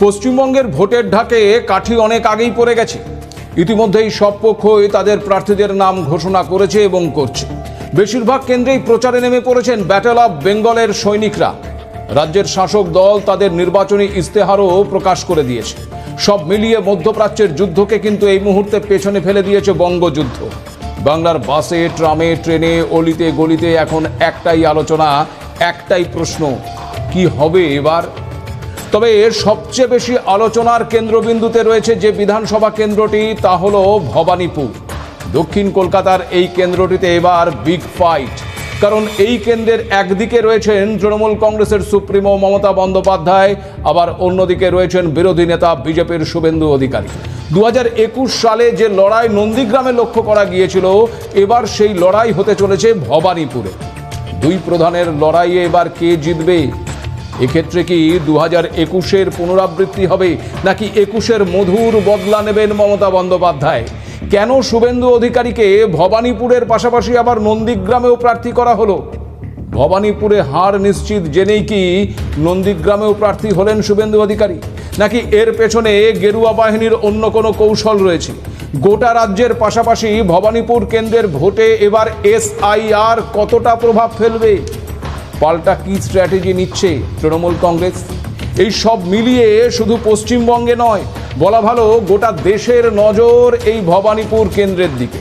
পশ্চিমবঙ্গের ভোটের ঢাকে কাঠি অনেক আগেই পড়ে গেছে। ইতিমধ্যেই সব পক্ষই তাদের প্রার্থীদের নাম ঘোষণা করেছে এবং করছে। বেশিরভাগ কেন্দ্রেই প্রচারে নেমে পড়েছেন ব্যাটল অফ বেঙ্গলের সৈনিকরা। রাজ্যের শাসক দল তাদের নির্বাচনী ইস্তেহারও প্রকাশ করে দিয়েছে। সব মিলিয়ে মধ্যপ্রাচ্যের যুদ্ধকে কিন্তু এই মুহূর্তে পেছনে ফেলে দিয়েছে বঙ্গযুদ্ধ। বাংলার বাসে, ট্রামে, ট্রেনে, অলিতে গলিতে এখন একটাই আলোচনা, একটাই প্রশ্ন, কি হবে এবার? তবে এর সবচেয়ে বেশি আলোচনার কেন্দ্রবিন্দুতে রয়েছে যে বিধানসভা কেন্দ্রটি, তা হলো ভবানীপুর। দক্ষিণ কলকাতার এই কেন্দ্রটিতে এবার বিগ ফাইট, কারণ এই কেন্দ্রের একদিকে রয়েছেন তৃণমূল কংগ্রেসের সুপ্রিমো মমতা বন্দ্যোপাধ্যায়, আবার অন্যদিকে রয়েছেন বিরোধী নেতা বিজেপির শুভেন্দু অধিকারী। 2021 সালে যে লড়াই নন্দীগ্রামে লক্ষ্য করা গিয়েছিল, এবার সেই লড়াই হতে চলেছে ভবানীপুরে। দুই প্রধানের লড়াইয়ে এবার কে জিতবে? এক্ষেত্রে কি 2021-এর পুনরাবৃত্তি হবে, নাকি 21-এর মধুর বদলা নেবেন মমতা বন্দ্যোপাধ্যায়? কেন শুভেন্দু অধিকারীকে ভবানীপুরের পাশাপাশি আবার নন্দীগ্রামেও প্রার্থী করা হলো? ভবানীপুরে হার নিশ্চিত জেনেই কি নন্দীগ্রামেও প্রার্থী হলেন শুভেন্দু অধিকারী, নাকি এর পেছনে গেরুয়া বাহিনীর অন্য কোনো কৌশল রয়েছে? গোটা রাজ্যের পাশাপাশি ভবানীপুর কেন্দ্রের ভোটে এবার SIR কতটা প্রভাব ফেলবে? পাল্টা কি স্ট্র্যাটেজি নিচ্ছে তৃণমূল কংগ্রেস? এই সব মিলিয়ে শুধু পশ্চিমবঙ্গে নয়, বলা ভালো গোটা দেশের নজর এই ভবানীপুর কেন্দ্রের দিকে।